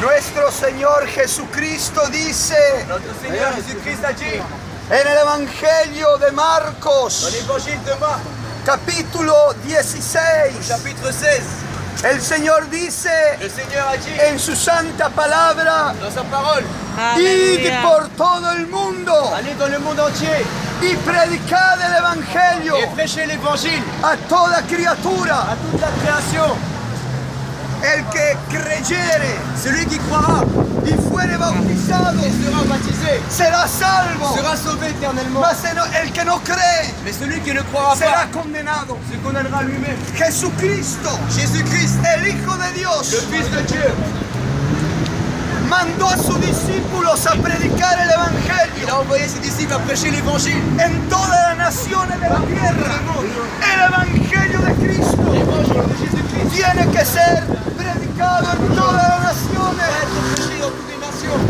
Nuestro Señor Jesucristo dice Notre Seigneur Jésus-Christ a dit en el Evangelio de dans Marcos, l'évangile de Marc, capítulo 16, chapitre 16, el Señor dice le Seigneur a dit en su santa palabra, dans sa parole, id por todo el mundo allez dans le monde entier y predicad el Evangelio et prêchez l'évangile a toda criatura. à toute la création. El que creyere Celui qui croira y fuere bautizado et sera baptisé será salvo, sera sauvé éternellement. mas el que no cree Mais celui qui ne croira será pas condenado. se condamnera lui-même. Jesucristo, Jésus-Christ, el Hijo de le Dios, Fils de Dieu, mandó a sus discípulos a predicar el il Evangelio a envoyé ses disciples à prêcher l'évangile. en todas las naciones de la tierra. El Evangelio de Cristo L'évangile de Jésus-Christ tiene que ser predicado en todas las doit naciones, être prêché dans toutes les nations.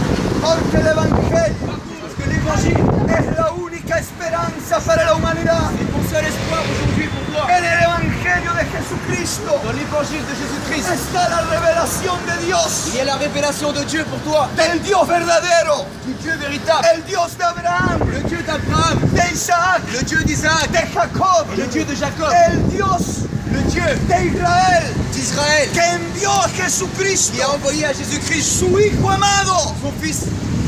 porque el Evangelio Parce que l'évangile es la única esperanza para la humanidad. est ton seul espoir aujourd'hui pour toi. En el Evangelio de Jesucristo Dans l'évangile de Jésus-Christ, está la revelación de Dios, il y a la révélation de Dieu pour toi, del Dios verdadero, du Dieu véritable, el Dios de Abraham, le Dieu d'Abraham, de Isaac, le Dieu d'Isaac, de Jacob, le Dieu de Jacob, el Dios le Dieu de Israel, d'Israël, que envió a qui a Jesucristo, envoyé à Jésus-Christ su Hijo amado, son Fils,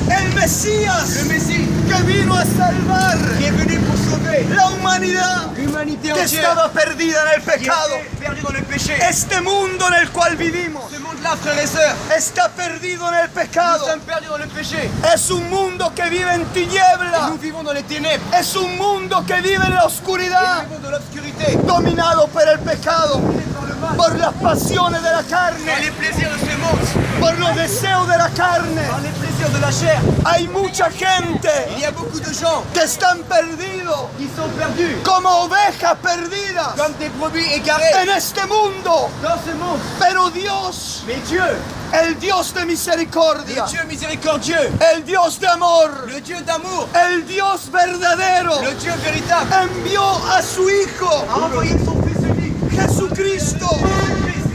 el Mesías, le Messie, que vino a salvar qui est venu pour sauver la humanidad l'humanité que entière, estaba perdida en el qui pecado. était perdue dans le péché. Este mundo en el cual vivimos Ce monde-là, frères et sœurs, está perdido en el nous pecado. sommes perdus dans le péché. Es un mundo que vive en Et tiniebla. nous vivons dans les ténèbres. Es un mundo que vive en la Et oscuridad, nous vivons dans l'obscurité. dominado por el pecado, Par le mal, por las pasiones de la par carne, les plaisirs de ce monde, por los deseos de la carne. par les plaisirs de la chair. Hay mucha gente Il y a beaucoup de gens que están perdidos qui sont perdus como ovejas perdidas comme des brebis égarées en este mundo. dans ce monde. Pero Dios, Mais Dieu, el Dios de misericordia, le Dieu miséricordieux, el Dios de amor, le Dieu d'amour, el Dios verdadero, le Dieu véritable, envió a su Hijo, a envoyé son Fils unique, Jesucristo,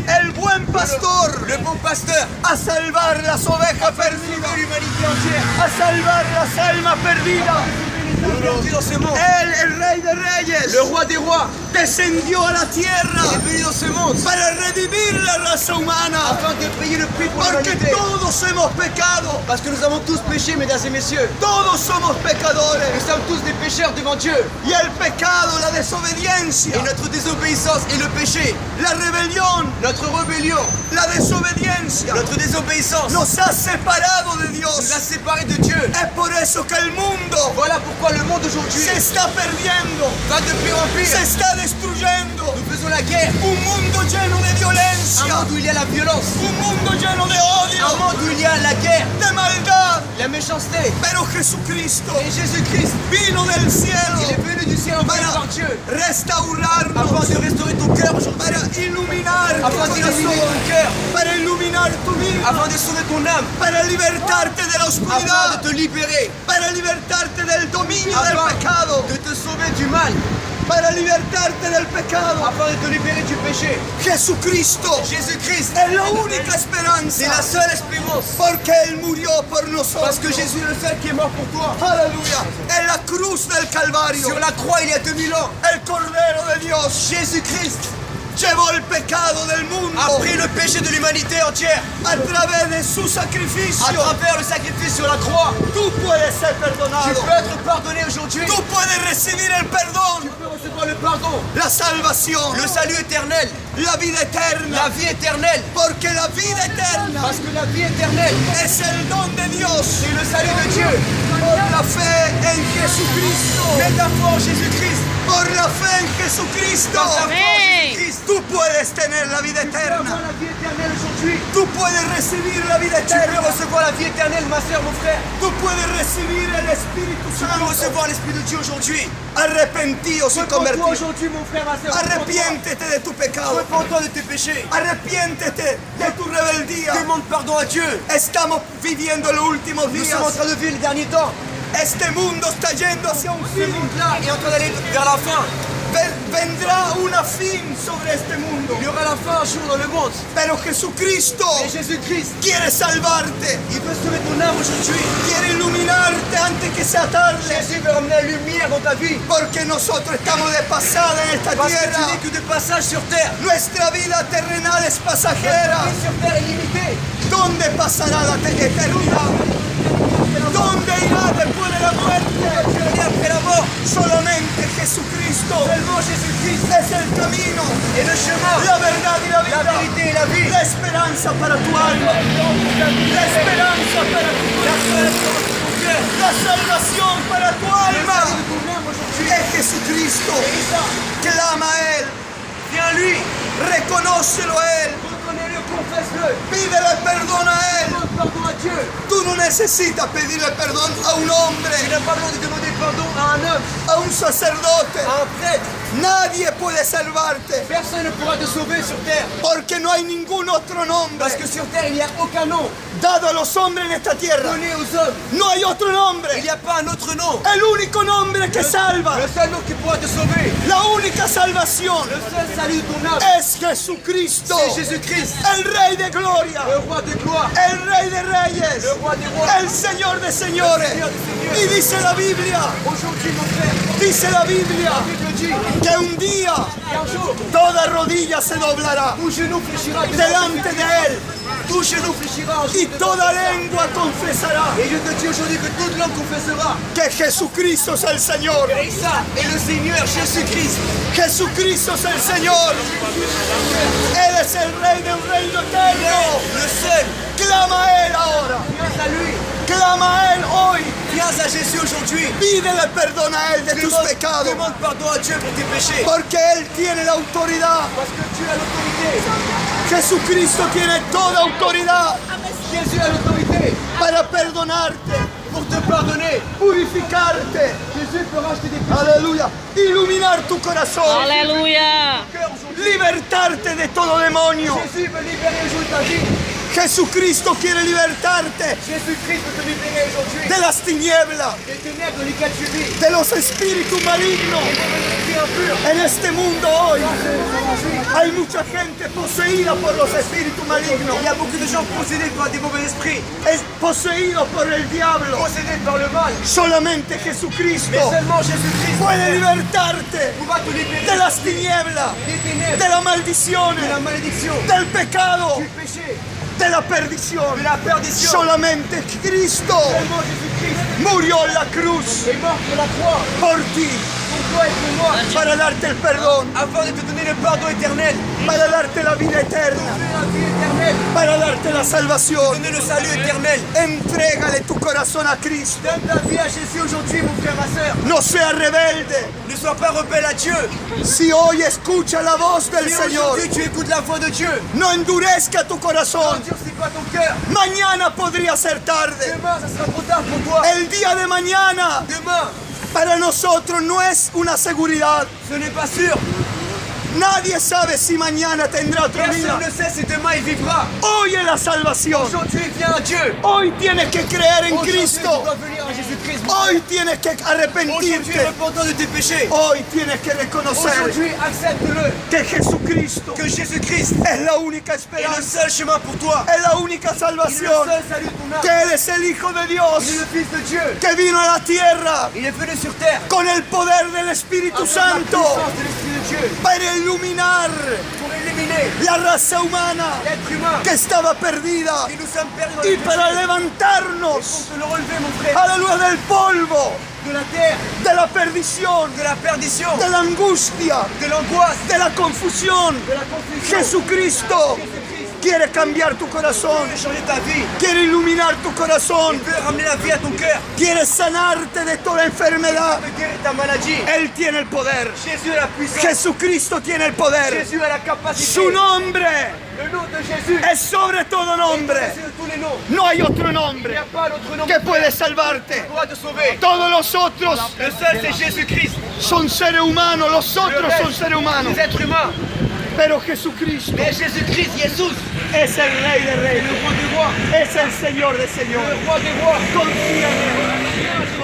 el buen pastor, le bon pasteur, a salvar las ovejas perdidas, sauver l'humanité entière. a salvar las almas perdidas. Aujourd'hui dans ce monde, Él, el Rey de Reyes, le roi des rois descendió a la tierra est venu dans ce monde para redimir la raza humana, afin de payer le prix pour porque l'humanité. todos hemos pecado, Parce que nous avons tous péché, mesdames et messieurs. todos somos Nous pecadores, sommes tous des pécheurs devant Dieu. y el pecado, la desobediencia, Et notre désobéissance et le péché, la rebelión, notre rébellion, la desobediencia notre désobéissance nos ha separado de nous a Dios. séparés de Dieu. Es por eso que el mundo Voilà pourquoi le monde aujourd'hui se está perdiendo, va de pire en se pire. está destruyendo. Nous faisons la guerre. Un mundo lleno de Un violencia, monde où il y a la violence. un mundo lleno de Un odio, monde où il y a la guerre, de maldad. la méchanceté. Pero Jesucristo Et Jésus-Christ, vino del cielo il est venu du ciel envoyé para par Dieu restaurarnos, afin de restaurer ton cœur aujourd'hui, para iluminar tu afin d'illuminer corazón, ton cœur, para iluminar tu vida, afin de sauver ton âme, para libertarte de la afin oscuridad, de te libérer, para libertarte del dominio del afin pecado, de te sauver du mal, para libertarte del pecado. afin de te libérer du péché. Jesucristo Jésus-Christ, es la única c'est esperanza, la seule espérance. porque Él murió por Parce nosotros. que Jésus est le seul qui est mort pour toi. Aleluya. En la cruz del Calvario, Sur la croix il y a 2000 ans, el Cordero de Dios Jésus-Christ llevó el pecado del mundo a pris le péché de l'humanité entière a través de su à sacrificio. travers le sacrifice sur la croix. Tú puedes ser Tu perdonado. peux être pardonné aujourd'hui. Tú puedes recibir el Tu perdón, peux recevoir le pardon, la salvación, le salut éternel, la vida eterna. la vie éternelle. Porque la vida eterna Parce que la vie éternelle, es el don de Dios c'est le salut de Dieu. por la fe en Jesucristo. Mets ta foi en Jésus-Christ. Por la fe en Jesucristo. Par ta foi en Jésus-Christ. Tú puedes tener la vida Tu peux eterna. avoir la vie éternelle aujourd'hui. Tú puedes recibir la vida Tu peux eterna. recevoir la vie éternelle, ma soeur, mon frère. Tú puedes recibir el Espíritu Tu peux Santo. recevoir l'Esprit de Dieu aujourd'hui. Arrepentíos y Repends-toi convertidos. aujourd'hui, mon frère, ma soeur. Arrepiéntete de tu pecado. Repends-toi de tes péchés. Arrepiéntete de tu rebeldía. Demande pardon à Dieu. Estamos viviendo los últimos Nous días. sommes en train de vivre les derniers temps. Este mundo está yendo hacia un Ce fin. monde-là est en train d'aller vers la fin. Vendrá una fin sobre este mundo. Il y aura la fin un jour dans le monde. Pero Jesucristo Mais Jésus-Christ, quiere salvarte. il veut sauver ton âme aujourd'hui. Quiere iluminarte antes que sea tarde. Jésus veut ramener la lumière dans ta vie. Porque nosotros estamos de pasada en esta Parce que tu tierra. n'es que de passage sur terre. Nuestra vida terrenal es pasajera. La vie sur terre est limitée. ¿Dónde pasará la eternidad? ¿Dónde irá después de la muerte? Tu vas aller après la mort. Solamente Jesucristo Seulement Jésus-Christ es el camino, est le chemin, la verdad y la la vida. vérité et la vie. La esperanza para tu alma. La esperanza para tu La alma. seule de ton cœur. La salvación para tu Le alma. salut de ton âme aujourd'hui. Es Jesucristo. Et ça, Clama a Él. viens à lui. Reconócelo a Él. Reconnais-le, confesse-le. Pídele perdón a Él. Demande pardon à Dieu. Tú no necesitas pedirle perdón a un Tu hombre, n'as pas besoin de demander pardon à un homme, a un sacerdote. à un prêtre. Nadie puede salvarte Personne ne pourra te sauver sur terre. porque no hay ningún otro nombre Parce que sur terre, il n'y a aucun nom dado a los hombres en esta tierra. donné aux hommes. No hay otro Il nombre. n'y a pas un autre nom. El único nombre que salva, Le seul nom qui pourra te sauver, la única salvación le seul salut de ton âme, es Jesucristo, c'est Jésus-Christ, el Rey de Gloria, le roi de gloire, el Rey de Reyes, le roi des rois. el Señor de Señores. Y dice la Biblia, Aujourd'hui, mon frère, dice la Biblia, la Bible dit que un día qu'un jour, toda rodilla se doblará tout genou fléchira delante de Él tout genou fléchira un jour y devant toda toi. lengua confesará Et je te dis aujourd'hui que toute langue confessera que Jesucristo es el Señor. que Isa est le Seigneur, Jésus-Christ. Jesucristo es el Señor. Él es el Rey de un reino eterno. Le seul. Clama a Él ahora. Viens à lui. Clama a Él hoy. Viens à Jésus aujourd'hui. Pídele perdón a Él de tus pecados. Demande pardon à Dieu pour tes péchés. Porque Él tiene la autoridad. Parce que Dieu a l'autorité. Jesucristo tiene toda autoridad Jésus a l'autorité para perdonarte, pour te pardonner. purificarte. Jésus peut racheter des péchés. Aleluya. Iluminar tu corazón. Aleluya. Cœur aujourd'hui. Libertarte de todo demonio. Jésus veut libérer aujourd'hui ta vie. Jesucristo quiere libertarte Jésus-Christ veut te libérer aujourd'hui. de las tinieblas, Des ténèbres dans lesquelles tu vis. de los espíritus malignos. Des esprits impurs. En este mundo hoy hay mucha gente poseída por los espíritus malignos, Il y a beaucoup de gens possédés par des mauvais esprits. es poseídos por el diablo. Possédés par le mal. Solamente Mais Jesucristo seulement Jésus-Christ puede libertarte pourra te libérer de las tinieblas, des ténèbres, de las maldiciones, de la malédiction, del pecado, du péché, de la perdición. de la perdition. Solamente Cristo Seulement Jésus-Christ murió en la cruz est mort sur la croix por ti pour toi et pour moi, para darte el perdón, afin de te donner le pardon éternel, para darte la vida eterna, donner la vie éternelle, para darte la salvación. donner le salut éternel. Entrégale tu corazón a Cristo. Donne ta vie à Jésus aujourd'hui, mon frère, ma soeur. No sea rebelde. Ne sois pas rebelle à Dieu. Si hoy escucha la voz del Si Señor, aujourd'hui tu écoutes la voix de Dieu, no endurezca tu corazón. endurcis pas ton cœur. Mañana podría ser tarde. Demain, ça sera trop tard pour toi. El día de mañana Demain, para nosotros no es una seguridad. ce n'est pas sûr. Nadie sabe si mañana tendrá otra vida. Personne ne sait si demain il vivra. Hoy es la salvación. Aujourd'hui, viens à Dieu. Hoy tienes que creer en Aujourd'hui, tu Cristo. dois venir à Jésus-Christ. Hoy tienes que Aujourd'hui, arrepentirte. repentant de tes péchés. Hoy tienes que reconocer Aujourd'hui, accepte-le. que Jesucristo Que Jésus-Christ es la única est le esperanza, seul chemin pour toi. es la única Il est le salvación, seul salut de ton âme. que Él es el Hijo de Dios, Il est le Fils de Dieu. que vino a la tierra Il est venu sur terre. con el poder del Espíritu Avec la Santo puissance de l'Esprit de Dieu. para iluminar Pour éliminer la raza humana l'être humain. que estaba perdida Et nous sommes perdus dans y les para péchés. levantarnos, Pour te le relever, mon frère. aleluya, del polvo, De la terre, de la perdición, de la perdition, de la angustia, de l'angoisse, de la confusión. de la confusion. Jesucristo Jésus-Christ quiere cambiar tu corazón, veut changer ta vie. quiere iluminar tu corazón, Il veut ramener la vie à ton cœur. quiere sanarte de toda enfermedad. Il veut guérir ta maladie. Él tiene el poder. Jésus a la puissance. Jesucristo tiene el poder. Jésus a la capacité. Su nombre Le nom de Jésus es sobre todo nombre. c'est de tous les noms. No hay otro Il n'y nombre a pas d'autre nom que puede salvarte. qui pourra te sauver. Todos los otros Le seul, c'est Jésus-Christ. son seres humanos, los otros son seres humanos. Les êtres humains. Pero Jesucristo Mais Jésus-Christ, Jésus, es el Rey de est Reyes, le roi des rois. es el Señor de Le señores. roi des rois. Confía en Él.